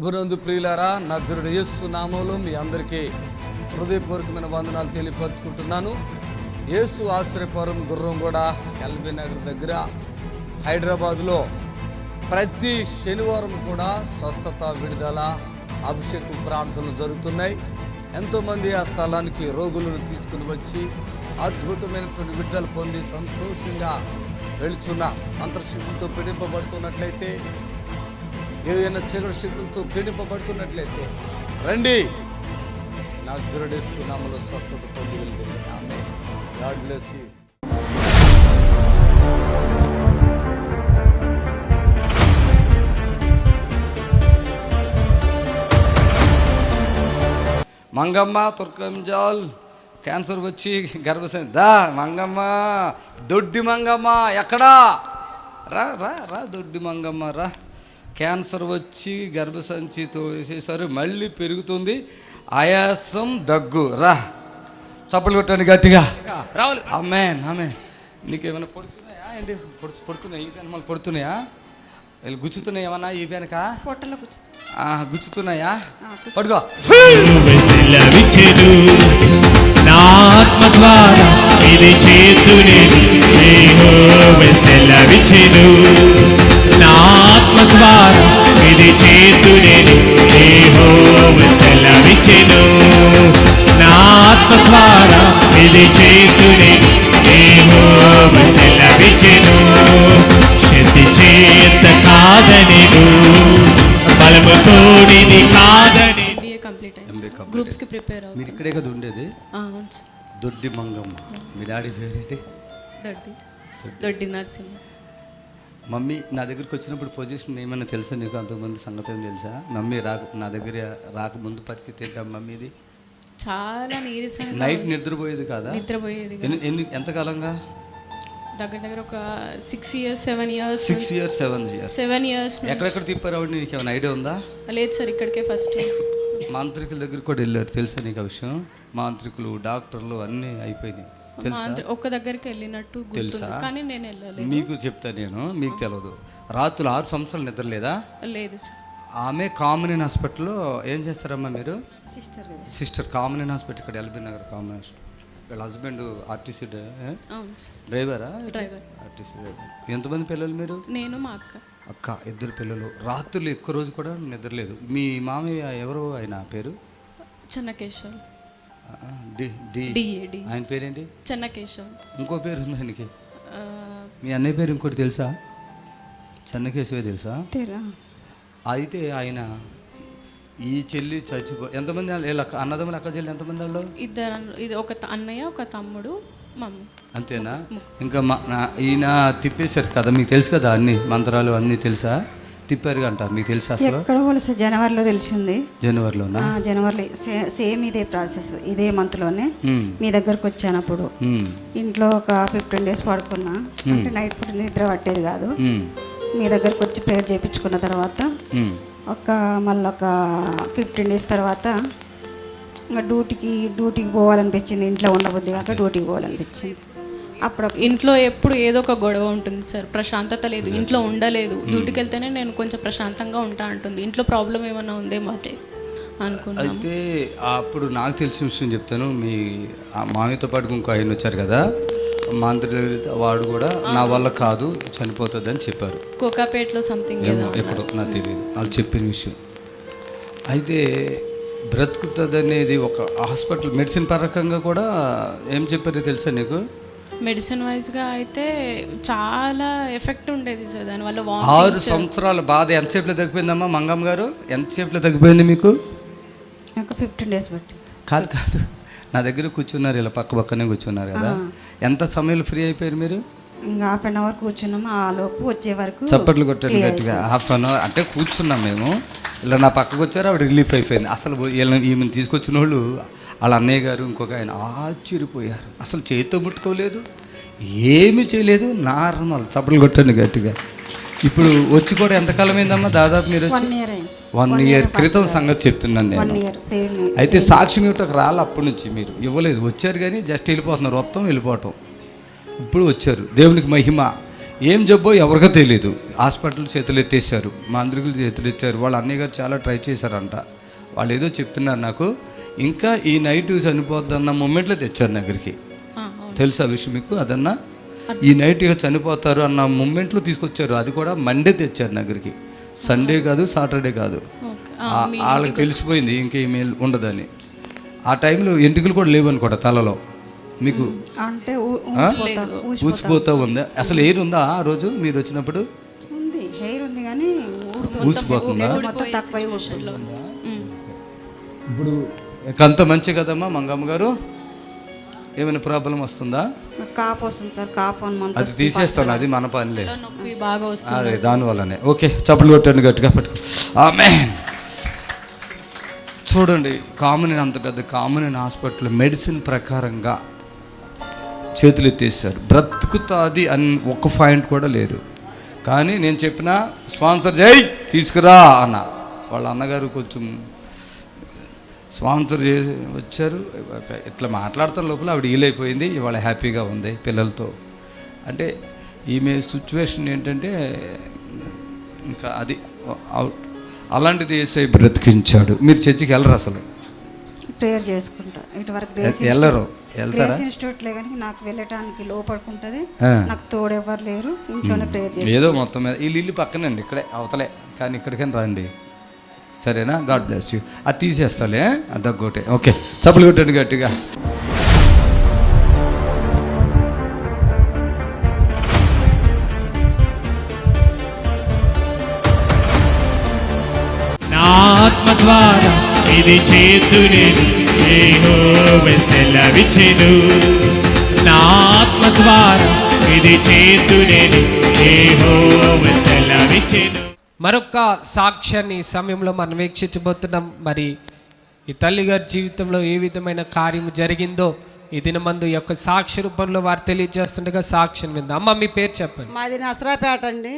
ప్రభునందు ప్రియులారా, నజరుడు యేసు నామములో మీ అందరికీ హృదయపూర్వకమైన వందనాలు తెలియపరుచుకుంటున్నాను. యేసు ఆశ్రయపురం గుర్రంగూడ ఎల్బీ నగర్ దగ్గర హైదరాబాద్లో ప్రతి శనివారం కూడా స్వస్థత, విడుదల, అభిషేకం ప్రార్థనలు జరుగుతున్నాయి. ఎంతోమంది ఆ స్థలానికి రోగులను తీసుకుని వచ్చి అద్భుతమైనటువంటి విడుదల పొంది సంతోషంగా వెళుచున్నారు. అంతర్శక్తితో పీడింపబడుతున్నట్లయితే, ఏదైనా చీకటి శక్తులతో పీడింపబడుతున్నట్లయితే రండి, నజరుడు యేసు నామములో స్వస్థత పొంది వెళ్తుంది. Amen. God bless you. Mangamma Turkanjal cancer వచ్చి గర్భసంచి దా మంగమ్మ, దొడ్డి మంగమ్మ ఎక్కడా రా రా రా దొడ్డి మంగమ్మ రా. క్యాన్సర్ వచ్చి గర్భసంచితో వేసేసారు, మళ్ళీ పెరుగుతుంది, ఆయాసం, దగ్గు. రా చప్పలు కొట్టండి గట్టిగా, రావాలి. ఆమేన్ ఆమేన్. నీకేమైనా పడుతున్నాయా? ఏంటి పడుతున్నాయి? ఈ పెన్ మళ్ళీ పడుతున్నాయా? గుచ్చుతున్నాయి ఏమన్నా? ఈ పెనక గుచ్చుతున్నాయా? పడుకో. నా ఆత్మ ద్వారా ఇది చేతునే సెలవిచ్చెను, నా ఆత్మ ద్వారా ఇది చేతునే సెలవిచ్చెను, నా ఆత్మ ద్వారా ఇది చేతునే సెలవిచ్చెను. శక్తి చేత కాదనిను, బలముతోడిది కాదని. గ్రూప్స్ కి ప్రిపేర్ అవుతాం. మీరు ఇక్కడే కదా ఉండేది? దొడ్డి మంగమ్మ. మీ డాడీ పేరేంటి? దొడ్డి నరసింహ. మమ్మీ నా దగ్గరికి వచ్చినప్పుడు పొజిషన్ ఏమైనా తెలుసా నీకు? అంతకుముందు సంగతి ఏం తెలుసా? మమ్మీ నా దగ్గర రాకముందు పరిస్థితి ఏంటా మమ్మీది? చాలా నీరసంగా, నైట్ నిద్రపోయేది కాదా? నిద్రపోయేది. ఎంతకాలంగా? దగ్గర ఒక 6 years 7 years. 6 years 7 years. ఎక్కడెక్కడ తిప్పారు ఆవిడ? నీకు ఏమైనా ఐడియా ఉందా? లేదు సార్, ఇక్కడికే ఫస్ట్. మాంత్రికుల దగ్గరికి కూడా వెళ్ళారు, తెలుసా నీకు ఆ విషయం? మాంత్రికులు, డాక్టర్లు అన్నీ అయిపోయినాయి, తెలుసా? ఒక్క దగ్గరికి వెళ్ళినట్టు తెలుసా, కానీ నేను వెళ్ళలేదు. మీకు చెప్తా నేను, మీకు తెలియదు. రాత్రులు 6 సంవత్సరాలు నిద్ర లేదా? లేదు సార్. ఆమె కామన్ హాస్పిటల్లో ఏం చేస్తారమ్మా మీరు? సిస్టర్ కామన్ హాస్పిటల్, ఇక్కడ ఎల్బీ నగర్ కామన్ హాస్పిటల్. వీళ్ళ హస్బెండ్ ఆర్టీసీ డ్రైవరా? RTC driver. ఎంతమంది పిల్లలు మీరు? నేను, మా అక్క. 2 పిల్లలు. రాత్రులు ఎక్కువ రోజు కూడా నిద్రలేదు. మీ మామయ్య ఎవరు? ఆయన పేరు చెన్నకేశవ్. ఆయన పేరేంటి? చెన్నకేశవ్. ఇంకో పేరు ఉంది ఆయనకి. మీ అన్నయ్య పేరు ఇంకోటి తెలుసా? చెన్నకేశవే తెలుసా? అయితే ఆయన ఈ చెల్లి ఎంతమంది అన్నదమ్ములు, అక్క చెల్లి ఎంతమంది వాళ్ళు? 2. ఒక అన్నయ్య, ఒక తమ్ముడు, మమ్మీ. అంతేనా? ఇంకా ఈయన తిప్పేశారు కదా, మీకు తెలుసు కదా, అన్ని మంత్రాలు అన్నీ తెలుసా? తిప్పారు అంటారు, మీకు తెలుసా? అసలు జనవరిలో తెలిసింది. జనవరిలోనా? జనవరిలో సేమ్ ఇదే ప్రాసెస్, ఇదే మంత్లోనే మీ దగ్గరకు వచ్చానప్పుడు ఇంట్లో ఒక 15 days పడుకున్నా. అంటే నైట్ పూట నిద్ర పట్టేది కాదు. మీ దగ్గరకు వచ్చి ప్రేయర్ చేయించుకున్న తర్వాత మళ్ళీ ఒక 15 days తర్వాత ఇంకా డ్యూటీకి పోవాలనిపించింది. ఇంట్లో ఉండబుద్ది కాక డ్యూటీకి పోవాలనిపించింది. అప్పుడు ఇంట్లో ఎప్పుడు ఏదో ఒక గొడవ ఉంటుంది సార్, ప్రశాంతత లేదు, ఇంట్లో ఉండలేదు. డ్యూటీకి వెళ్తేనే నేను కొంచెం ప్రశాంతంగా ఉంటా అంటుంది. ఇంట్లో ప్రాబ్లం ఏమన్నా ఉందేమో అంటే అనుకున్నాను. అయితే అప్పుడు నాకు తెలిసిన విషయం చెప్తాను. మీ మామయ్యతో పాటు ఇంకో ఆయన వచ్చారు కదా, వాడు కూడా నా వల్ల కాదు, చనిపోతుంది అని చెప్పారు. కోకాపేటలో సంథింగ్ ఎక్కడో నాకు తెలియదు, వాళ్ళు చెప్పిన విషయం. అయితే బ్రతుకుతుంది అనేది ఒక హాస్పిటల్ మెడిసిన్ పరకంగా కూడా ఏం చెప్పారో తెలుసా నీకు? మెడిసిన్ వైజ్గా అయితే చాలా ఎఫెక్ట్ ఉండేది సార్ దానివల్ల. 6 సంవత్సరాల బాధ ఎంతసేపులో తగ్గిపోయిందమ్మా మంగమ్మ గారు? ఎంతసేపులో తగ్గిపోయింది మీకు? 15 days బట్టి. కాదు, నా దగ్గర కూర్చున్నారు, ఇలా పక్కనే కూర్చున్నారు కదా, ఎంత సమయంలో ఫ్రీ అయిపోయారు మీరు? ఇంకా 1/2 hour కూర్చున్నాము. ఆ లోపు వచ్చే వరకు చప్పట్లు కొట్టారు గట్టిగా. 1/2 hour అంటే కూర్చున్నాం మేము. ఇలా నా పక్కకు వచ్చారు, ఆవిడ రిలీఫ్ అయిపోయింది. అసలు ఈమెను తీసుకొచ్చిన వాళ్ళు, వాళ్ళ అన్నయ్య గారు, ఇంకొక ఆయన ఆశ్చర్యపోయారు. అసలు చేతితో ముట్టుకోలేదు, ఏమీ చేయలేదు, నార్మల్. చప్పట్లు కొట్టండి గట్టిగా. ఇప్పుడు వచ్చి కూడా ఎంతకాలం అయిందమ్మా? దాదాపు మీరు 1 year క్రితం సంగతి చెప్తున్నాను నేను. అయితే సాక్ష్యం ఇవ్వటకు రాలి అప్పటి నుంచి మీరు ఇవ్వలేదు, వచ్చారు కానీ జస్ట్ వెళ్ళిపోతున్నారు, మొత్తం వెళ్ళిపోవటం. ఇప్పుడు వచ్చారు. దేవునికి మహిమ. ఏం జబ్బో ఎవరికో తెలియదు. హాస్పిటల్ చేతులు ఎత్తేసారు, మాంత్రికులు చేతులు ఎత్తారు. వాళ్ళ అన్నయ్య గారు చాలా ట్రై చేశారంట. వాళ్ళు ఏదో చెప్తున్నారు నాకు. ఇంకా ఈ నైట్ చనిపోద్దన్న మూమెంట్లో తెచ్చారు దగ్గరికి. తెలుసా విషయం మీకు అదన్నా? ఈ నైట్ ఇక చనిపోతారు అన్న మూమెంట్లో తీసుకొచ్చారు. అది కూడా మండే తెచ్చారు దగ్గరికి. సండే కాదు, సాటర్డే కాదు. వాళ్ళకి తెలిసిపోయింది ఇంక ఈమెయిల్ ఉండదని. ఆ టైంలో ఎంట్రుకలు కూడా లేవనుకోట తలలో. మీకు అంటే ఊసిపోతా ఉందా? అసలు ఎయిర్ ఉందా ఆ రోజు మీరు వచ్చినప్పుడు? ఉంది, హెయిర్ ఉంది కానీ ఊసిపోతుందా? మొత్తం తక్కువ. ఇప్పుడు అంత మంచి కదమ్మా మంగమ్మ గారు? ఏమైనా ప్రాబ్లం వస్తుందా? కాపు వస్తుంది సార్, కాపు 1 month. అది తీసేస్తాను, అది మన పనిలే. నొప్పి బాగా వస్తుంది. అదే దానివల్లనే. ఓకే, చప్పలు కొట్టండి గట్టిగా, పట్టుకో. ఆమేన్. చూడండి, కామన్ అంత పెద్ద కామన్ హాస్పిటల్ మెడిసిన్ ప్రకారంగా చేతులు ఎత్తేసారు. బ్రతుకుతాది అని ఒక్క పాయింట్ కూడా లేదు. కానీ నేను చెప్పిన స్పాన్సర్ చేయి తీసుకురా అన్న. వాళ్ళ అన్నగారు కొంచెం స్పాన్సర్ చేసి వచ్చారు. ఇట్లా మాట్లాడుతున్న లోపల ఆవిడ హీలైపోయింది. ఇవాళ హ్యాపీగా ఉంది పిల్లలతో. అంటే ఈమె సిచ్యువేషన్ ఏంటంటే ఇంకా అది అలాంటిది యేసయ్య బ్రతికించాడు. మీరు చర్చికి వెళ్ళరు అసలు? ప్రేయర్ చేసుకుంటా. ఇటువరకు వెళ్ళరు. గ్రేస్ ఇన్స్టిట్యూట్లే కానీ నాకు వెళ్ళటానికి లోపడుకుంటుంది. నాకు తోడెవ్వరు లేరు, ఇంట్లోనే ప్రేయర్ చేసి. ఏదో మొత్తం మీద ఈ ఇల్లు పక్కనండి, ఇక్కడే అవతలే, కానీ ఇక్కడికైనా రండి, సరేనా? God bless you. అది తీసేస్తాలే, అదొకటే. ఓకే, చప్పలు కొట్టండి గట్టిగా. నా ఆత్మ ద్వారా ఇది చేతునేను, యెహోవా సెలవిచ్చెను. నా ఆత్మ ద్వారా ఇది చేతునేను, యెహోవా సెలవిచ్చెను. మరొక సాక్ష్యాన్ని ఈ సమయంలో మనం వీక్షించబోతున్నాం. మరి ఈ తల్లిగారి జీవితంలో ఏ విధమైన కార్యం జరిగిందో ఈ దినమందు యొక్క సాక్ష్య రూపంలో వారు తెలియజేస్తుండగా సాక్ష్యం విందాం. అమ్మ, మీ పేరు చెప్పండి. మాది నసరాపేట అండి.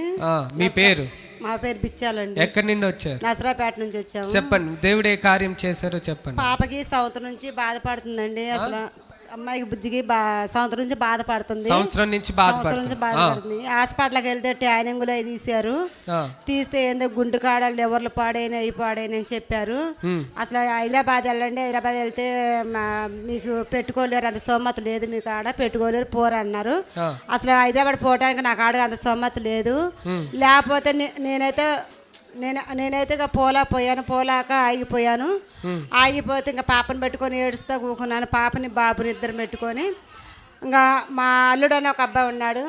మీ పేరు? మా పేరు బిచ్చాలండి. ఎక్కడి నుండి వచ్చారు? నసరాపేట నుంచి వచ్చాము. చెప్పండి, దేవుడు ఏ కార్యం చేశారో చెప్పండి. పాపకి సంవత్సరం నుంచి బాధపడుతుందండి. అసలు అమ్మాయికి బుజ్జికి సంవత్సరం నుంచి బాధపడుతుంది. సంవత్సరం నుంచి బాధపడుతుంది. హాస్పిటల్కి వెళ్తే ట్యానింగులు అవి తీశారు. తీస్తే ఏందో గుండు కాడలు ఎవరు పాడైనా అవి పాడైనా అని చెప్పారు. అసలు హైదరాబాద్ వెళ్ళండి, హైదరాబాద్ వెళ్తే మీకు పెట్టుకోలేరు, అంత సొమ్మత లేదు, మీకు ఆడ పెట్టుకోలేరు, పోరు అన్నారు. అసలు హైదరాబాద్ పోవడానికి నాకు ఆడ అంత సొమ్మత లేదు. లేకపోతే నేనైతే ఇక పోలాక ఆగిపోతే ఇంకా పాపని పెట్టుకొని ఏడుస్తా కూకున్నాను. పాపని బాబుని ఇద్దరు పెట్టుకొని ఇంకా మా అల్లుడు అని ఒక అబ్బాయి ఉన్నాడు.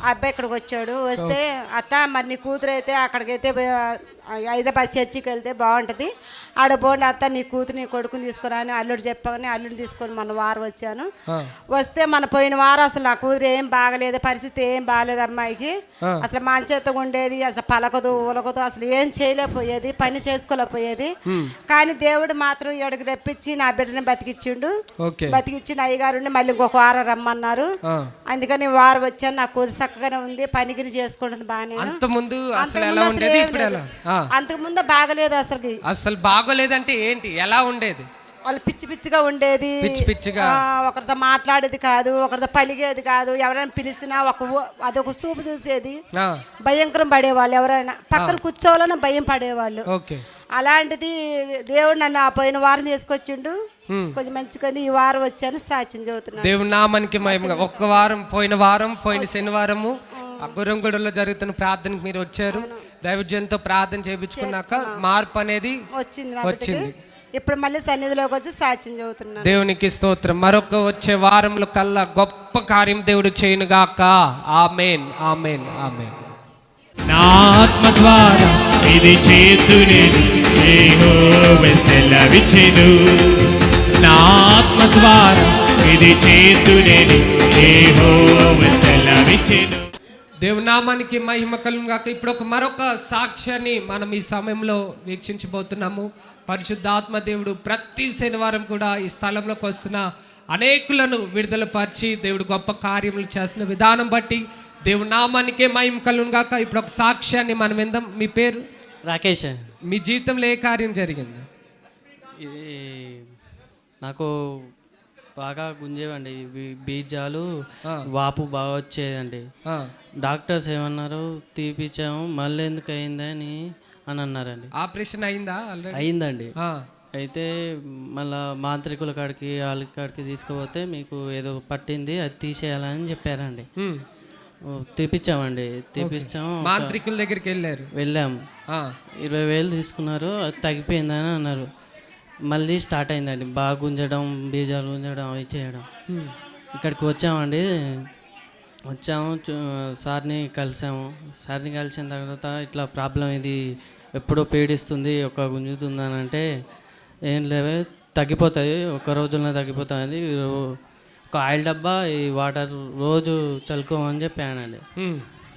ఆ అబ్బాయి ఇక్కడికి వచ్చాడు. వస్తే అత్త మరి నీ కూతురు అయితే అక్కడికైతే హైదరాబాద్ చర్చికి వెళ్తే బాగుంటుంది, ఆడ పోండి అత్త, నీ కూతురు నీ కొడుకుని తీసుకురా అని అల్లుడు చెప్పగానే అల్లుడిని తీసుకొని మన వారం వచ్చాను. వస్తే మన పోయిన వారం అసలు నా కూతురు ఏం బాగలేదు, పరిస్థితి ఏం బాగలేదు. అమ్మాయికి అసలు మంచెత్తగా ఉండేది, అసలు పలకదు ఉలకదు, అసలు ఏం చేయలేకపోయేది, పని చేసుకోలేకపోయేది. కానీ దేవుడు మాత్రం ఇక్కడికి రప్పించి నా బిడ్డని బతికిచ్చి అయ్యగారు మళ్ళీ ఇంకొక వారం రమ్మన్నారు. అందుకని వారం వచ్చాను. నా కూతురు చక్కగానే ఉంది, పనికిని చేసుకుంటుంది బాగానే. అంతకుముందు అసలు ఎలా ఉండేది, ఇప్పుడు ఎలా? అంతకుముందు బాగలేదు. అసలు బాగోలేదంటే ఏంటి, ఎలా ఉండేది? వాళ్ళు పిచ్చి పిచ్చిగా ఉండేది, పిచ్చిగా ఒకరితో మాట్లాడేది కాదు, ఒకరితో పలిగేది కాదు. ఎవరైనా పిలిచినా అదొక చూపు చూసేది, భయంకరం పడేవాళ్ళు. ఎవరైనా పక్కన కూర్చోవాలన్నా భయం పడేవాళ్ళు. అలాంటిది దేవుడు నన్ను ఆ పోయిన వారం తీసుకొచ్చిండు. కొంచెం మంచిగా ఈ వారం వచ్చాను, సాక్ష్యం చదువుతున్నాను. దేవుడు నామానికి మహిమగా. ఒక్క వారం, పోయిన శనివారము గుర్రంగూడలో జరుగుతున్న ప్రార్థనకి మీరు వచ్చారు. దైవజనంతో ప్రార్థన చేయించుకున్నాక మార్పు అనేది వచ్చింది. ఇప్పుడు మళ్ళీ సన్నిధిలోకి వచ్చి సాక్ష్యం చదువుతున్నాను. దేవునికి స్తోత్రం. మరొక వచ్చే వారంలో కల్లా గొప్ప కార్యం దేవుడు చేయనుగాక. ఆమేన్, ఆమేన్, ఆమేన్. నా ఆత్మ ద్వారా ఇది చేతునేను, యెహోవా సెలవిచ్చెను. నా ఆత్మ ద్వారా ఇది చేతునేను, యెహోవా సెలవిచ్చెను. దేవుని నామానికి మహిమ కలుగును గాక. ఇప్పుడు మరొక సాక్ష్యాన్ని మనం ఈ సమయంలో వీక్షించబోతున్నాము. పరిశుద్ధాత్మ దేవుడు ప్రతి శనివారం కూడా ఈ స్థలంలోకి వస్తున్న అనేకులను విడుదల పరిచి దేవుడు గొప్ప కార్యములు చేసిన విధానం బట్టి దేవుని నామానికే మహిమ కలుగును గాక. ఇప్పుడు ఒక సాక్ష్యాన్ని మనం విందాం. మీ పేరు? రాకేష్. మీ జీవితంలో ఏ కార్యం జరిగింది? ఇది నాకు బాగా గుంజేవండి బీజాలు, వాపు బాగా వచ్చేదండి. డాక్టర్స్ ఏమన్నారు, తీపిచ్చాము, మళ్ళీ ఎందుకు అయిందని అని అన్నారండి. ఆపరేషన్ అయిందా? అయిందండి. అయితే మళ్ళా మాంత్రికుల కాడికి వాళ్ళ కాడికి తీసుకుపోతే మీకు ఏదో పట్టింది, అది తీసేయాలని చెప్పారండి. తీపిచ్చామండి. మాంత్రికుల దగ్గరికి వెళ్ళాము. 20,000 తీసుకున్నారు, అది తగ్గిపోయిందని అన్నారు. మళ్ళీ స్టార్ట్ అయిందండి, బాగా గుంజడం, బీజాలు గుంజడం, అవి చేయడం. ఇక్కడికి వచ్చామండి. సార్ని కలిసాము. సార్ని కలిసిన తర్వాత ఇట్లా ప్రాబ్లం ఇది ఎప్పుడో పీడిస్తుంది, ఒక గుంజుతుందని అంటే ఏం లేవే, తగ్గిపోతాయి, ఒక రోజుల్లో తగ్గిపోతాయని ఒక ఆయిల్ డబ్బా, ఈ వాటర్ రోజు చల్లుకోమని చెప్పానండి.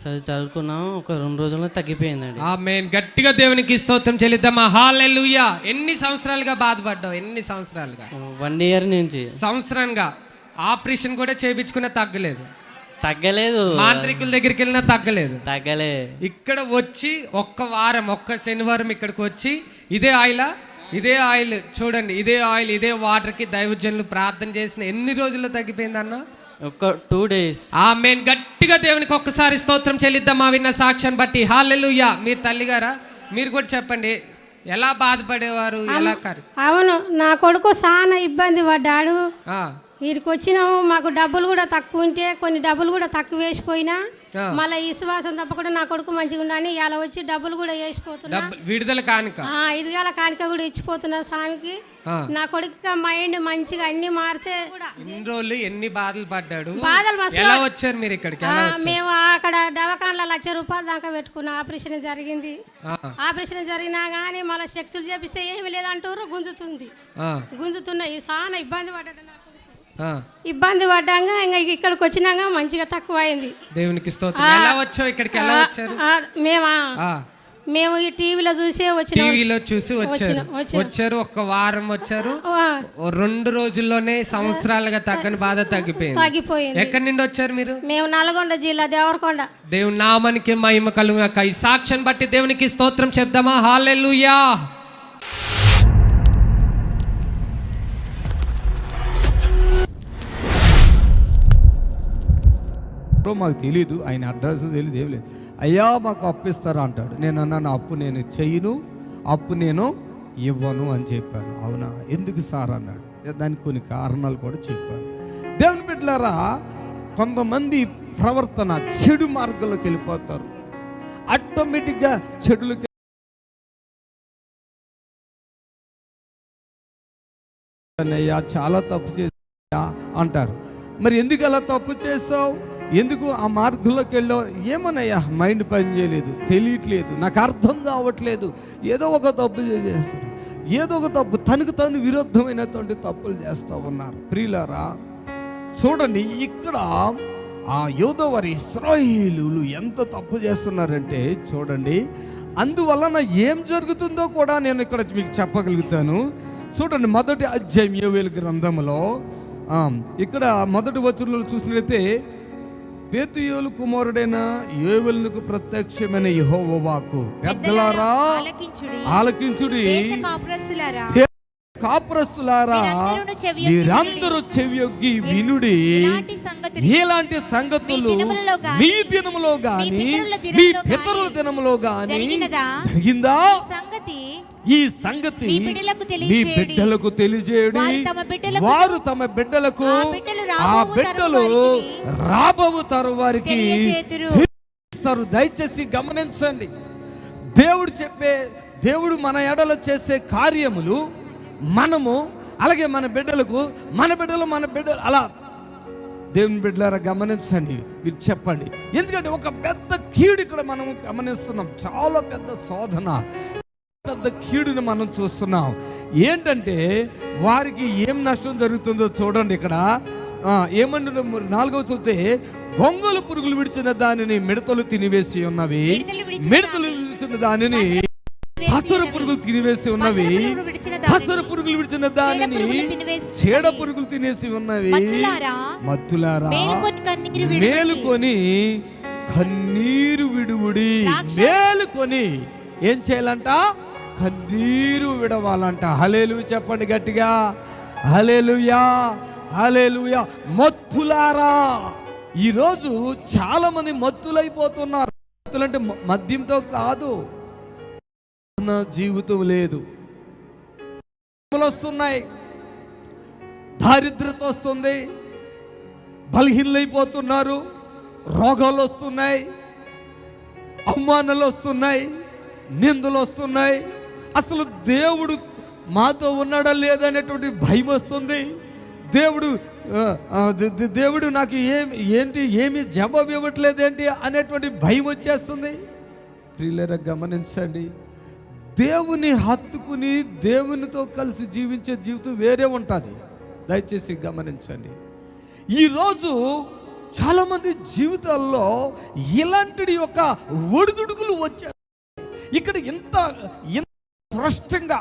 సరే చల్లుకున్నాము, ఒక 2 రోజుల్లో తగ్గిపోయిందండి. ఆమేన్. గట్టిగా దేవునికి స్తోత్రం చెల్లిద్దామా. హల్లెలూయా. ఎన్ని సంవత్సరాలుగా బాధపడ్డావు? 1 ఇయర్ నుంచి. సంవత్సరంగా ఆపరేషన్ కూడా చేయించుకున్నా తగ్గలేదు. మాంత్రికుల దగ్గరికి వెళ్ళినా తగ్గలేదు. ఇక్కడ వచ్చి ఒక్క వారం, ఒక్క శనివారం ఇక్కడికి వచ్చి ఇదే ఆయిల్ చూడండి, ఇదే వాటర్కి దైవజనులు ప్రార్థన చేసిన ఎన్ని రోజుల్లో తగ్గిపోయిందన్న? ఒక 2 days. ఆమేన్. గట్టిగా దేవునికి ఒక్కసారి స్తోత్రం చెల్లిద్దామా విన్న సాక్ష్యాన్ని బట్టి. హల్లెలూయా. మీరు తల్లిగారా, మీరు కూడా చెప్పండి, ఎలా బాధపడేవారు? అవును, నా కొడుకు చాలా ఇబ్బంది పడ్డాడు. వీడికి వచ్చినాము, మాకు డబ్బులు కూడా తక్కువ ఉంటే కొన్ని డబ్బులు కూడా తక్కువ వేసిపోయినా మళ్ళీ ఈ విశ్వాసం తప్పకుండా నా కొడుకు మంచిగా ఉండని ఇలా వచ్చి డబ్బులు కూడా వేసిపోతున్నా. విడుదల కానుక కూడా ఇచ్చిపోతున్నా స్వామికి. నా కొడుకు మైండ్ మంచిగా అన్ని మారితే కూడా. ఇన్ని రోజులు ఎన్ని బాధలు పడ్డాడు? బాధలు మస్తు. ఎలా వచ్చారు మీరు ఇక్కడికి? మేము అక్కడ దవాఖానలో 1,00,000 రూపాయలు దాకా పెట్టుకున్నాం. ఆపరేషన్ జరిగింది. ఆపరేషన్ జరిగినా కానీ మళ్ళీ సెక్సులు చేపిస్తే ఏమి లేదంటారు, గుంజుతున్నాయి. చాలా ఇబ్బంది పడ్డాడు నా కొడుకు. ఇబ్బంది పడ్డాక ఇంకా ఇక్కడికి వచ్చినాక మంచిగా తక్కువ అయింది. దేవునికి స్తోత్రం. ఎలా వచ్చావు ఇక్కడికి? ఎలా వచ్చారు? మేము ఈ టీవీలో చూసి వచ్చారు. ఒక్క వారం వచ్చారు, 2 రోజుల్లోనే సంవత్సరాలుగా తగ్గని బాధ తగ్గిపోయింది. ఎక్కడి నుండి వచ్చారు మీరు? మేము నల్గొండ జిల్లా దేవరకొండ. దేవుని నామానికి మహిమ కలుగుగాక. ఈ సాక్ష్యం బట్టి దేవునికి స్తోత్రం చెప్దామా. హల్లెలూయా. మాకు తెలీదు, ఆయన అడ్రస్ తెలియదు, ఏం లేదు. అయ్యా మాకు అప్పు ఇస్తారా అంటాడు. నేను అన్నాను, అప్పు నేను చెయ్యను, అప్పు నేను ఇవ్వను అని చెప్పాను. అవునా, ఎందుకు సార్ అన్నాడు. దానికి కొన్ని కారణాలు కూడా చెప్పాను. దేవుని బిడ్డలారా, కొంతమంది ప్రవర్తన చెడు మార్గంలోకి వెళ్ళిపోతారు. ఆటోమేటిక్గా చెడులకి అయ్యా చాలా తప్పు చేసా అంటారు. మరి ఎందుకు అలా తప్పు చేసావు, ఎందుకు ఆ మార్గంలోకి వెళ్ళావు? ఏమనయ్యా, మైండ్ పని చేయలేదు, తెలియట్లేదు, నాకు అర్థం కావట్లేదు, ఏదో ఒక తప్పు చేస్తారు, ఏదో ఒక తప్పు, తనకు తాను విరుద్ధమైనటువంటి తప్పులు చేస్తూ ఉన్నారు. ప్రియులారా చూడండి, ఇక్కడ ఆ యోధవారి ఇశ్రాయేలీయులు ఎంత తప్పు చేస్తున్నారంటే చూడండి. అందువలన ఏం జరుగుతుందో కూడా నేను ఇక్కడ మీకు చెప్పగలుగుతాను. చూడండి, 1వ అధ్యాయం యోవేలు గ్రంథంలో ఇక్కడ 1వ వచనంలో చూసినట్లయితే, బెతూయేలు కుమారుడైన యోవేలునకు ప్రత్యక్షమైన యెహోవా వాక్కు, పెద్దలారా ఆలకించుడి, కాపురస్తులారా మీరందరూ చెవియొగ్గి వినుడి. ఇలాంటి సంగతులు మీ దినములో గాని మీ పితరుల దినములో గాని జరిగిందా? ఈ సంగతి మీ బిడ్డలకు తెలియజేయడి. వారు తమ బిడ్డలకు, ఆ బిడ్డలు రాబోవు తరం వారికి ఇస్తారు. దయచేసి గమనించండి, దేవుడు మన ఎడల చేసే కార్యములు మనము, అలాగే మన బిడ్డలకు, మన బిడ్డలు అలా. దేవుని బిడ్డలారా గమనించండి, మీరు చెప్పండి. ఎందుకంటే ఒక పెద్ద కీడు ఇక్కడ మనం గమనిస్తున్నాం. చాలా పెద్ద శోధన, పెద్ద కీడుని మనం చూస్తున్నాం. ఏంటంటే వారికి ఏం నష్టం జరుగుతుందో చూడండి. ఇక్కడ ఏమంటున్నా 4వ చూస్తే, గొంగళి పురుగులు విడిచిన దానిని మిడతలు తినివేసి ఉన్నవి, మిడతలు విడిచిన దానిని పసరు పురుగులు తినివేసి ఉన్నవి, పసరు పురుగులు విడిచిన దానిని చీడ పురుగులు తినేసి ఉన్నవి. మత్తులారా మేలుకొని కన్నీరు విడువుడి. మేలుకొని ఏం చేయాలంట? కన్నీరు విడవాలంట. హల్లెలూయా చెప్పండి గట్టిగా, హల్లెలూయా. హల్లెలూయా. మత్తులారా, ఈరోజు చాలా మంది మత్తులైపోతున్నారు. మత్తులంటే మద్యంతో కాదు, జీవితం లేదు. వస్తున్నాయి, దారిద్రత వస్తుంది, బలహీనలైపోతున్నారు, రోగాలు వస్తున్నాయి, అవమానాలు వస్తున్నాయి, నిందలు వస్తున్నాయి. అసలు దేవుడు మాతో ఉన్నాడా లేదనేటువంటి భయం వస్తుంది. దేవుడు నాకు ఏమి జవాబు ఇవ్వట్లేదేంటి అనేటువంటి భయం వచ్చేస్తుంది. ప్రియులారా, గమనించండి, దేవుని హత్తుకుని దేవునితో కలిసి జీవించే జీవితం వేరే ఉంటుంది. దయచేసి గమనించండి. ఈరోజు చాలామంది జీవితాల్లో ఇలాంటి యొక్క ఒడిదుడుకులు వచ్చాయి. ఇక్కడ ఇంత స్పష్టంగా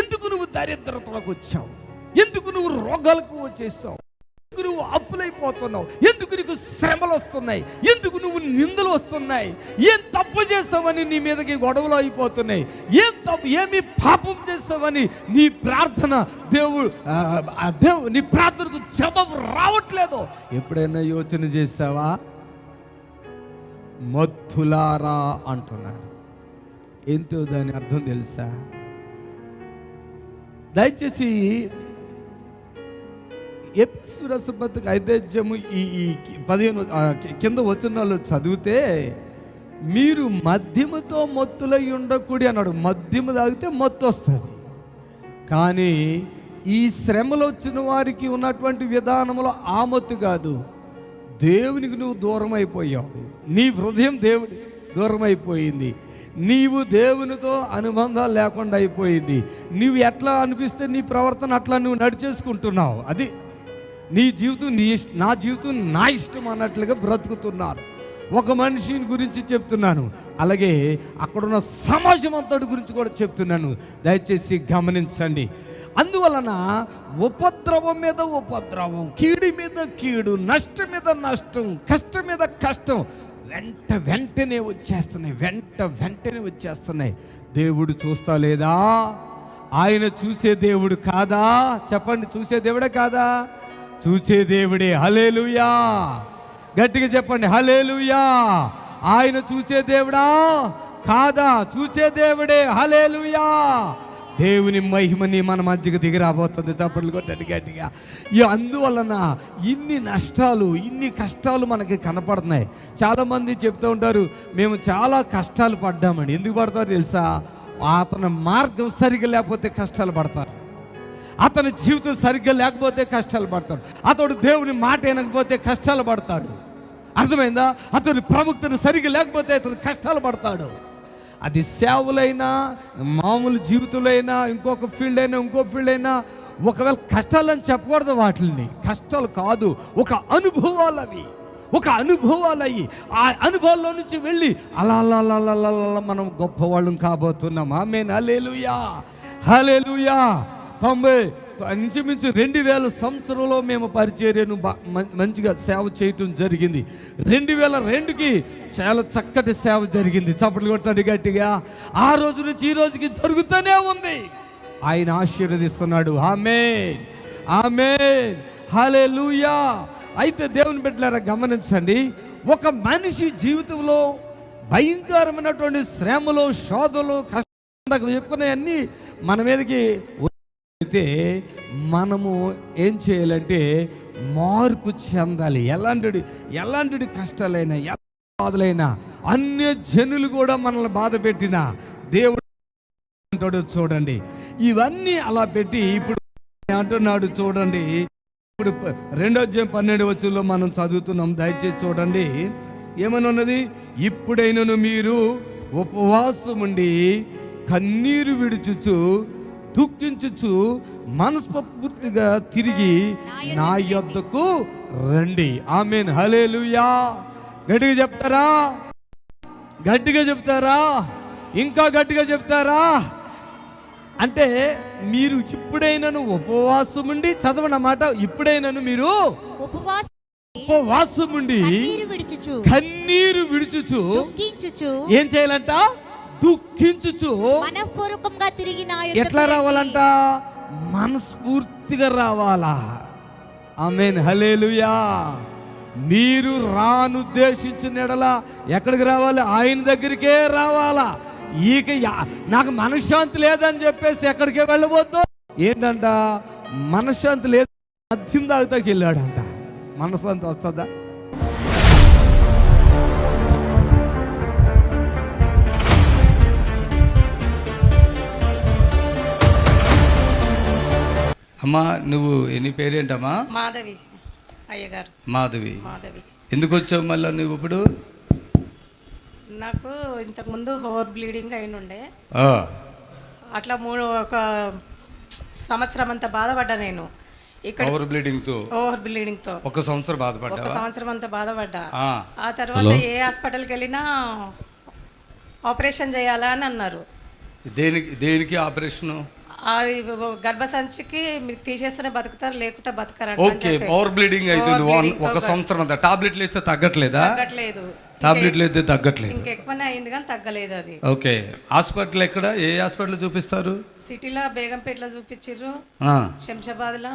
ఎందుకు నువ్వు దరిద్రతలకు వచ్చావు, ఎందుకు నువ్వు రోగాలకు వచ్చేసావు, ఎందుకు నువ్వు అప్పులైపోతున్నావు, ఎందుకు నీకు శ్రమలు వస్తున్నాయి, ఎందుకు నువ్వు నిందలు వస్తున్నాయి, ఏం తప్పు చేసావని నీ మీదకి గొడవలు అయిపోతున్నాయి, ఏమి పాపం చేసావని నీ ప్రార్థన దేవుడు నీ ప్రార్థనకు జవాబు రావట్లేదు. ఎప్పుడైనా యోచన చేసావా? మత్తులారా అంటున్నారు. ఏంటో దాని అర్థం తెలుసా? దయచేసి ఎఫెసు రాష్ట్రపతికి 5 ఈ 15 కింద వచనాలు చదివితే, మీరు మద్యముతో మత్తులై ఉండకూడి అన్నాడు. మద్యము తాగితే మత్తు వస్తుంది, కానీ ఈ శ్రమలు వచ్చిన వారికి ఉన్నటువంటి విధానంలో ఆ మత్తు కాదు. దేవునికి నువ్వు దూరం అయిపోయావు, నీ హృదయం దేవుడి దూరం అయిపోయింది, నీవు దేవునితో అనుబంధాలు లేకుండా అయిపోయింది. నువ్వు ఎట్లా అనిపిస్తే నీ ప్రవర్తన అట్లా నువ్వు నడిచేసుకుంటున్నావు. అది నీ జీవితం నా జీవితం నా ఇష్టం అన్నట్లుగా బ్రతుకుతున్నారు. ఒక మనిషిని గురించి చెప్తున్నాను, అలాగే అక్కడున్న సమాజం అంతటి గురించి కూడా చెప్తున్నాను. దయచేసి గమనించండి. అందువలన ఉపద్రవం మీద ఉపద్రవం, కీడు మీద కీడు, నష్టం మీద నష్టం, కష్టం మీద కష్టం వెంటనే వచ్చేస్తున్నాయి. దేవుడు చూస్తా లేదా? ఆయన చూసే దేవుడు కాదా? చెప్పండి, చూసే దేవుడే కాదా? చూసే దేవుడే. హల్లెలూయా. గట్టిగా చెప్పండి, హల్లెలూయా. ఆయన చూసే దేవుడా కాదా? చూసే దేవుడే. హల్లెలూయా. దేవుని మహిమని మన మధ్యకి దిగి రాబోతుంది. చప్పట్లు కొట్టండి గట్టిగా. అందువలన ఇన్ని కష్టాలు మనకి కనపడుతున్నాయి. చాలామంది చెప్తూ ఉంటారు, మేము చాలా కష్టాలు పడ్డామని. ఎందుకు పడతారు తెలుసా? అతని మార్గం సరిగ్గా లేకపోతే కష్టాలు పడతారు, అతని జీవితం సరిగ్గా లేకపోతే కష్టాలు పడతాడు, అతడు దేవుని మాట వినకపోతే కష్టాలు పడతాడు. అర్థమైందా? అతని ప్రముఖతను సరిగ్గా లేకపోతే అతను కష్టాలు పడతాడు. అది సేవలైనా, మామూలు జీవితంలో అయినా, ఇంకొక ఫీల్డ్ అయినా, ఒకవేళ కష్టాలని చెప్పకూడదు. వాటిని కష్టాలు కాదు, ఒక అనుభవాలు అవి. ఆ అనుభవాల్లో నుంచి వెళ్ళి అలా మనం గొప్పవాళ్ళం కాబోతున్నాం. ఆమేన్. హల్లెలూయా, హల్లెలూయా. 90 2000 సంవత్సరంలో మేము పరిచర్యను మంచిగా సేవ చేయటం జరిగింది. 2002కి చాలా చక్కటి సేవ జరిగింది. చప్పట్లు కొట్టండి గట్టిగా. ఆ రోజు నుంచి ఈ రోజుకి జరుగుతూనే ఉంది. ఆయన ఆశీర్వదిస్తున్నాడు. ఆమేన్, ఆమేన్, హల్లెలూయా. అయితే దేవుని బిడ్డలారా, గమనించండి, ఒక మనిషి జీవితంలో భయంకరమైనటువంటి శ్రమలు, శోధనలు, కష్టాలు చెప్పుకునేవన్నీ మన మీదకి అయితే మనము ఏం చేయాలంటే మార్పు చెందాలి. ఎలాంటి కష్టాలైనా, ఎలా బాధలైనా, అన్య జనులు కూడా మనల్ని బాధ పెట్టినా దేవుడు అంటాడు. చూడండి, ఇవన్నీ అలా పెట్టి ఇప్పుడు అంటున్నాడు. చూడండి, ఇప్పుడు 2:12 మనం చదువుతున్నాం. దయచేసి చూడండి, ఏమని ఉన్నది? ఇప్పుడైనను మీరు ఉపవాసముండి కన్నీరు విడుచుచు దుఃఖించుచు మనస్ఫూర్తిగా తిరిగి నా యొద్దకు రండి. ఆమేన్, హల్లెలూయా. గట్టిగా చెప్తారా? ఇంకా గట్టిగా చెప్తారా? అంటే మీరు ఇప్పుడైనాను ఉపవాసముండి, చదవండి అన్నమాట. ఇప్పుడైనాను మీరు ఉపవాసముండి కన్నీరు విడుచుచు ఏం చేయాలంట? దుఃఖించుచు మనఃపూర్వకంగా తిరిగి నా ఎట్లా రావాలంట? మనస్ఫూర్తిగా రావాలా? ఆమేన్, హల్లెలూయా. మీరు రానుద్దేశించిన ఎడల ఎక్కడికి రావాలి? ఆయన దగ్గరికే రావాలా. నాకు మనశ్శాంతి లేదని చెప్పేసి ఎక్కడికే వెళ్ళబోద్దు. ఏంటంట? మనశ్శాంతి లేదు, మద్యం తాగుతాకి వెళ్ళాడంట. మనశ్శాంతి వస్తుందా? అమ్మా నువ్వు నీ పేరేంటమ్మా? మాధవి అయ్యగారు. మాధవి. మాధవి. ఎందుకు వచ్చావు మళ్ళీ నువ్వు ఇప్పుడు? నాకు ఇంతకుముందు ఓవర్ బ్లీడింగ్ అయిన ఉండే, అట్లా ఒక సంవత్సరం అంతా బాధపడ్డా నేను. ఇక్కడ ఓవర్ బ్లీడింగ్ తో ఒక సంవత్సరం అంతా బాధపడ్డా. ఆ తర్వాత ఏ హాస్పిటల్కి వెళ్ళినా ఆపరేషన్ చేయాలా అని అన్నారు. దేనికి ఆపరేషన్? గర్భసంచికి మీరు తీసేస్తేనే బతుకుతారు, లేకుంటే బతకరు. ఓకే, ఓవర్ బ్లీడింగ్ అవుతుంది. ఒక సంవత్సరం అంతా టాబ్లెట్లు ఇస్తే తగ్గట్లేదా? టాబ్లెట్లు అయితే తగ్గట్లేదు, ఇంకెక్కువనే అయింది కానీ తగ్గలేదు అది. ఓకే, హాస్పిటల్ ఎక్కడ? ఏ హాస్పిటల్ చూపిస్తారు? సిటీలో బేగంపేటలో చూపించారు, శంషాబాద్ లో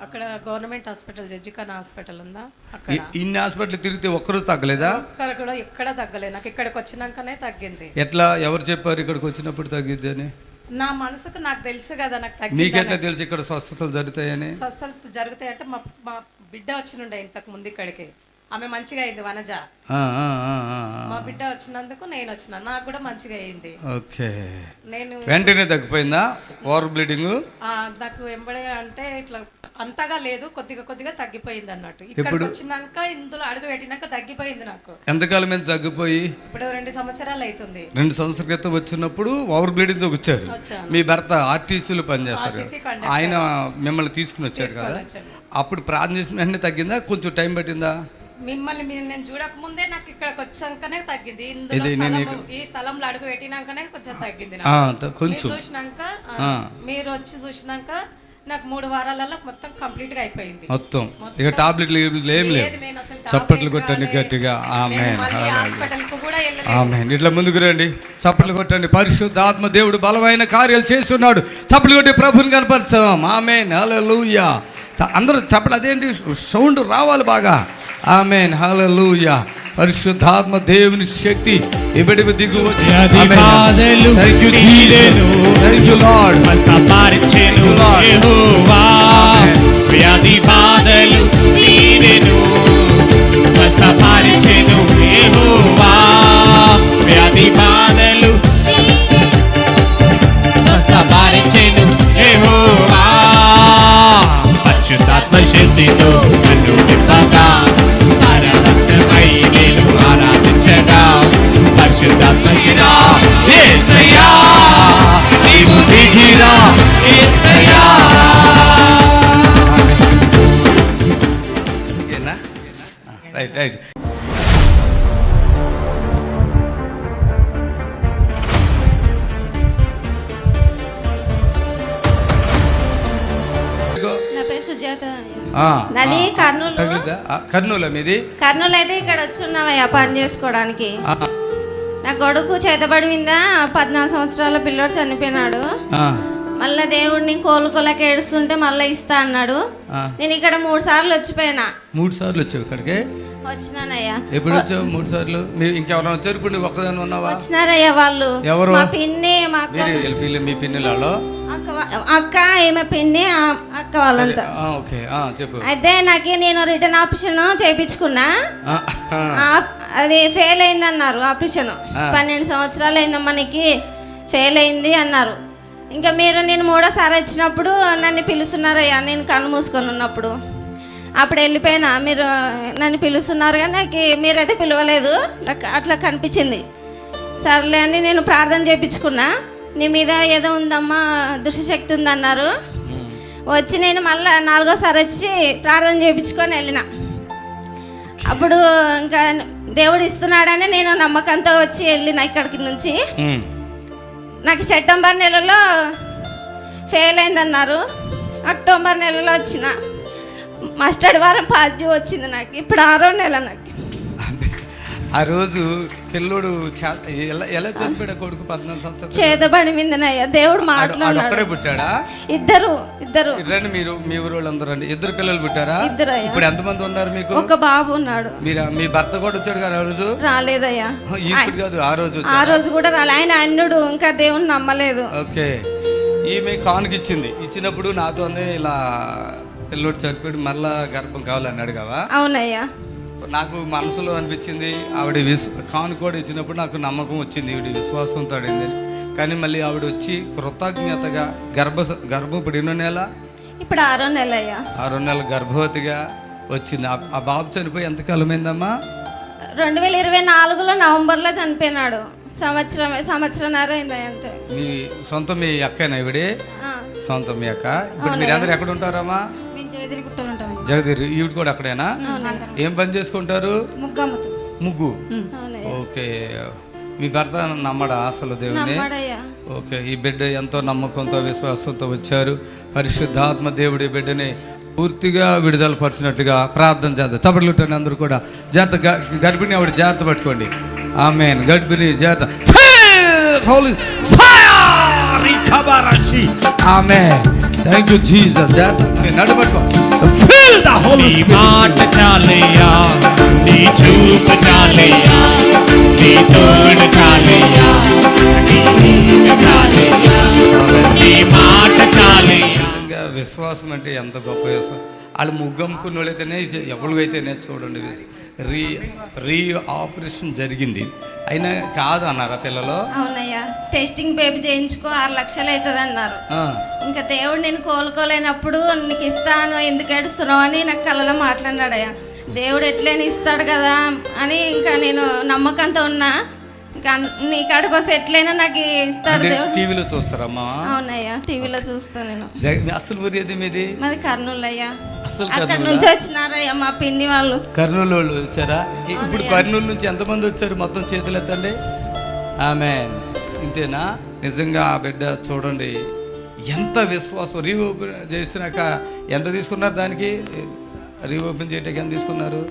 అక్కడ గవర్నమెంట్ హాస్పిటల్ జడ్జిఖానా హాస్పిటల్ ఉందా, అక్కడ. ఇన్ని హాస్పిటల్ తిరిగితే ఒక్కరు తగ్గలేదా? ఒక్కరు కూడా ఎక్కడ తగ్గలేదు. నాకు ఇక్కడికి వచ్చినాకనే తగ్గింది. ఎట్లా? ఎవరు చెప్పారు ఇక్కడికి వచ్చినప్పుడు తగ్గిద్ది అని? నా మనసుకు నాకు తెలుసు కదా, నాకు తగ్గింది. మీకెట్లా తెలుసు ఇక్కడ స్వస్థతలు జరుగుతాయని? స్వస్థతలు జరుగుతాయంటే మా బిడ్డ వచ్చినుండే ఇంతకు ముందు ఇక్కడికి. ఆమె మంచిగా అయింది, వనజ. మా బిడ్డ వచ్చినందుకు నేను వచ్చిన, నాకు కూడా మంచిగా అయింది. ఓకే, నేను వెంటనే తగ్గిపోయిందా ఓవర్ బ్లీడింగ్? నాకు వెంబడే అంటే ఇట్లా అంతగా లేదు, కొద్దిగా తగ్గిపోయింది అన్నట్టు. ఇక్కడ వచ్చినాక ఇందులో అడుగు పెట్టినాక తగ్గిపోయింది నాకు. ఎంతకాలం మీద తగ్గిపోయి? ఇప్పుడు 2 సంవత్సరాలు అవుతుంది. 2 సంవత్సరాల క్రితం వచ్చినప్పుడు ఓవర్ బ్లీడింగ్ తో వచ్చారు. మీ భర్త ఆర్టీసీలో పనిచేస్తారు, ఆయన మిమ్మల్ని తీసుకుని వచ్చారు కదా. అప్పుడు ప్రార్థన చేసిన వెంటనే తగ్గిందా? కొంచెం టైం పట్టిందా? మిమ్మల్ని నేను చూడక ముందే నాకు ఇక్కడికి వచ్చాకనే తగ్గింది. ఈ స్థలంలో అడుగు పెట్టినాకనే కొంచెం తగ్గింది. కొంచెం చూసినాక మీరు వచ్చి చూసినాక నాకు 3 వారాలలో మొత్తం కంప్లీట్ గా అయిపోయింది. మొత్తం ఇక టాబ్లెట్లు ఏం లేదు. చప్పట్లు కొట్టండి గట్టిగా. ఆమేన్, ఆమేన్. ఇట్లా ముందుకు రండి, చప్పట్లు కొట్టండి. పరిశుద్ధాత్మ దేవుడు బలమైన కార్యాలు చేస్తున్నాడు. చప్పట్లు కొట్టి ప్రభుని కనపరచాం. ఆమేన్, హల్లెలూయా. అందరూ చప్పట్లు, అదేంటి సౌండ్ రావాలి బాగా. ఆమేన్, హల్లెలూయా. పరిశుద్ధాత్మ దేవుని శక్తి ఇబడి దిగువచ్చి వ్యాధి బాధలు తీరెను, స్వస్థపరిచెను యెహోవా. వ్యాధి బాధలు స్వస్థపరిచెను యెహోవా. పరిశుద్ధాత్మ శక్తితో నన్ను నింపగా, పరవశమై నేను ఆరాధించగా. పరిశుద్ధాత్మ యేసయ్యా నీవు దిగిరా, యేసయ్యా. రైట్. నా పేరు సుజాత. నాది కర్నూలు. కర్నూలు మీది? కర్నూలు అయితే ఇక్కడ వచ్చున్నావయ్యా పని చేసుకోవడానికి. నా కొడుకు చేతబడి మీద 14 సంవత్సరాల పిల్లోడు చనిపోయినాడు. మళ్ళీ దేవుడిని కోలుకోలేక ఏడుస్తుంటే మళ్ళీ ఇస్తా అన్నాడు. నేను ఇక్కడ 3 సార్లు వచ్చిపోయినా. 3 సార్లు వచ్చావు ఇక్కడికి? వచ్చినానయ్యా. ఎప్పుడు వచ్చావు? 3 సార్లు. ఇంకెవరైనా వచ్చారు? ఇప్పుడు నువ్వు ఒక్కదాన్ని ఉన్నావా? వచ్చినారయ్యా వాళ్ళు. ఎవరు? మా పిన్ని, మా మీ పిన్నిలలో అక్క, ఈమె పిన్ని, అక్క వాళ్ళంతా. ఓకే, చెప్పు. అయితే నేను రిటర్న్ ఆపరేషన్ చేయించుకున్నా. అది ఫెయిల్ అయింది అన్నారు. ఆపరేషన్ 12 సంవత్సరాలు అయిందమ్మా నీకు, ఫెయిల్ అయింది అన్నారు. ఇంకా నేను 3వ సారి వచ్చినప్పుడు నన్ను పిలుస్తున్నారయ్యా. నేను కళ్ళు మూసుకొని ఉన్నప్పుడు అప్పుడు వెళ్ళిపోయినా. మీరు నన్ను పిలుస్తున్నారు కానీ నాకు మీరైతే పిలవలేదు, నాకు అట్లా కనిపించింది. సర్లే అని నేను ప్రార్థన చేయించుకున్నా. నీ మీద ఏదో ఉందమ్మా, దుష్టశక్తి ఉందన్నారు. వచ్చి నేను మళ్ళీ 4వ సారి వచ్చి ప్రార్థన చేయించుకొని వెళ్ళిన. అప్పుడు ఇంకా దేవుడు ఇస్తున్నాడని నేను నమ్మకంతో వచ్చి వెళ్ళిన ఇక్కడికి నుంచి. నాకు సెప్టెంబర్ నెలలో ఫెయిల్ అయిందన్నారు. అక్టోబర్ నెలలో వచ్చిన. మస్టర్డ్ వారం పాజిటివ్ వచ్చింది నాకు. ఇప్పుడు 6వ నెల నాకు. ఆ రోజు పిల్లోడు ఎలా చనిపోయాడు కొడుకు 14 సంవత్సరాలు చేతబడి మీదనయ్యా దేవుడు మాట్లాడాడు. ఒక్కడే పుట్టాడా? ఇద్దరు రండి మీరు మీ ఊరు వాళ్ళందరూ రండి. 2 పిల్లలు పుట్టారా? ఇప్పుడు ఎంతమంది ఉన్నారు మీకు? ఒక బాబు ఉన్నాడు. మీరు మీ భర్త కూడా వచ్చాడు కదా ఆ రోజు? రాలేదయ్యా. ఇప్పుడు కాదు ఆ రోజు కూడా రాలే. ఆయన అన్నుడు ఇంకా దేవుని నమ్మలేదు. ఓకే. ఈమె కానుకిచ్చింది. ఇచ్చినప్పుడు నాతో ఇలా పిల్లోడు చనిపోయాడు మళ్ళా గర్భం కావాలన్నాడు కదా? అవునయ్యా. నాకు మనసులో అనిపించింది ఆవిడ కానుకోడు ఇచ్చినప్పుడు నాకు నమ్మకం వచ్చింది ఈవిడ విశ్వాసంతో అడింది. కానీ మళ్ళీ ఆవిడ వచ్చి కృతజ్ఞతగా గర్భం ఇప్పుడు ఎన్నో నెల? ఇప్పుడు 6వ నెల అయ్యా. 6వ నెల గర్భవతిగా వచ్చింది. ఆ బాబు చనిపోయి ఎంతకాలమైందమ్మా? 2024లో నవంబర్లో చనిపోయినాడు. సంవత్సరంన్నర అయింది అంతే. మీ అక్కనా ఇవిడే? సొంత మీ అక్క. ఇప్పుడు మీరు అందరు ఎక్కడ ఉంటారమ్మా? జగదీర్. ఈవిడ కూడా అక్కడేనా? ఏం పని చేసుకుంటారు? ముగ్గు. ఓకే. మీ భర్త నమ్మడా అసలు దేవుని? ఓకే. ఈ బిడ్డ ఎంతో నమ్మకంతో విశ్వాసంతో వచ్చారు. పరిశుద్ధాత్మ దేవుడి బిడ్డని పూర్తిగా విడుదల పరిచినట్లుగా ప్రార్థన చేద్దాం. చప్పట్లు కొట్టండి అందరూ కూడా. జాగ్రత్త గర్భిణి ఆవిడ జాగ్రత్త పట్టుకోండి. ఆమేన్. గర్భిణి జాగ్రత్త. ఆమేన్. Thank you Jesus. జాగ్రత్త నడుపట్టుకో. Feel the holy spirit. మాట చాలయ్యా, నీ చూపు చాలయ్యా, నీ తోడు చాలయ్యా, నీ నీడ చాలయ్యా, నీ మాట చాలయ్యా. నిజంగా విశ్వాసం అంటే ఎంత గొప్ప విశ్వాసం. వాళ్ళు ముగ్గమ్ముకున్న వాళ్ళైతేనే ఎవరికైతేనే చూడండి రీ ఆపరేషన్ జరిగింది అయినా కాదు అన్నారా పిల్లలు? అవునయ్యా. టెస్టింగ్ బేబీ చేయించుకో 6 లక్షలు అవుతుంది అన్నారు. ఇంకా దేవుడు నేను కోలుకోలేనప్పుడు నీకు ఇస్తాను ఎందుకు ఏడుస్తున్నావు అని నాకు కలలో మాట్లాడినాడయ్యా. దేవుడు ఎట్లయినా ఇస్తాడు కదా అని ఇంకా నేను నమ్మకంతో ఉన్నా. ఇంకా నీ కాడికి వస్తే ఎట్లయినా నాకు ఇస్తాడు దేవుడు. టీవీలో చూస్తారమ్మా? అవునయ్యా, టీవీలో చూస్తాను నేను. అసలు ఊరి ఏది మీది? మాది కర్నూలు అయ్యా. అసలు అక్కడ నుంచి వచ్చినారయ్యా మా పిన్ని వాళ్ళు. కర్నూలు వాళ్ళు వచ్చారా? ఇప్పుడు కర్నూలు నుంచి ఎంతమంది వచ్చారు మొత్తం? చేతులు ఎత్తండి. ఆమేన్. ఇంతేనా? నిజంగా ఆ బిడ్డ చూడండి ఎంత విశ్వాసం. రీఓపెన్ చేసినాక ఎంత తీసుకున్నారు? దానికి రీఓపెన్ చేయటానికి ఎంత తీసుకున్నారు?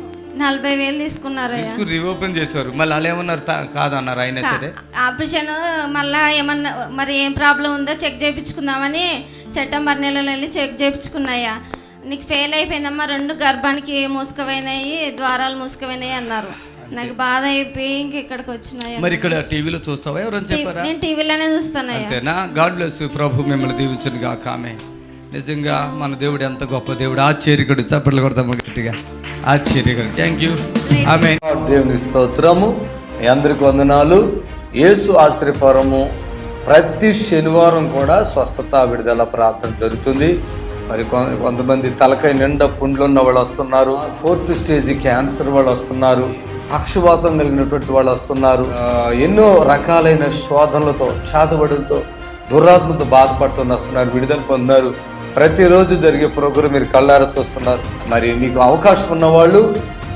40,000 తీసుకున్నారు. తీసుకుని రీఓపెన్ చేశారు. మళ్ళీ అలా ఏమన్నారు? కాదన్నారు ఆయన. సరే ఆపరేషన్ మళ్ళీ ఏమన్నా మరి ఏం ప్రాబ్లం ఉందో చెక్ చేయించుకుందామని సెప్టెంబర్ నెలలో వెళ్ళి చెక్ చేయించుకున్నాయా. నీకు ఫెయిల్ అయిపోయిందమ్మా, 2 గర్భానికి మూసుకుపోయినాయి, ద్వారాలు మూసుకుపోయినాయి అన్నారు. నాకు బాధ అయిపోయి ఇంక ఇక్కడికి వచ్చినాయి. మరి ఇక్కడ టీవీలో చూస్తావా? ఎవరైనా చెప్పారా? నేను టీవీలోనే చూస్తాను. అంతేనా? God bless you. ప్రభు మిమ్మల్ని దీవించును గాక. ఆమేన్. నిజంగా మన దేవుడు ఎంత గొప్ప దేవుడు. ఆశ్చర్యకుడు. చప్పట్లు కొడతాము గట్టిగా. ఆశ్చర్యకుడు. Thank you. ఆమేన్. దేవుని స్తోత్రము. మీ అందరికి వందనాలు. యేసు ఆశ్రయపురము ప్రతి శనివారం కూడా స్వస్థత విడుదల ప్రార్థన జరుగుతుంది. మరి కొంతమంది తలకాయ నిండా పుండ్లు ఉన్న వాళ్ళు వస్తున్నారు. 4th స్టేజ్ క్యాన్సర్ వాళ్ళు వస్తున్నారు. పక్షవాతం కలిగినటువంటి వాళ్ళు వస్తున్నారు. ఎన్నో రకాలైన శోధనలతో, చేతబడులతో, దురాత్మతో బాధపడుతూ వస్తున్నారు. విడుదల పొందారు. ప్రతిరోజు జరిగే ప్రోగ్రాం మీరు కళ్ళారా చూస్తున్నారు. మరి మీకు అవకాశం ఉన్నవాళ్ళు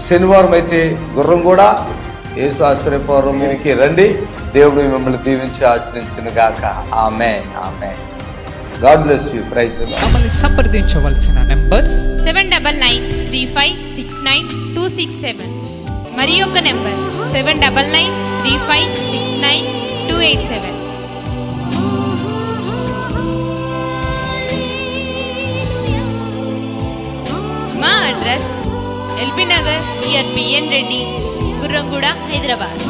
శనివారం అయితే గుర్రం కూడా యేసు ఆశ్రయపురం మీరికి రండి. దేవుడు మిమ్మల్ని దీవించి ఆశ్రయించును గాక. Amen. Amen. God bless you. Praise the lord. మమ్మల్ని సంప్రదించవలసిన నంబర్స్ 7993569267 మరి ఒక నెంబర్ 7993569287. మా address LB Nagar near BN Reddy, Gurramguda, Hyderabad.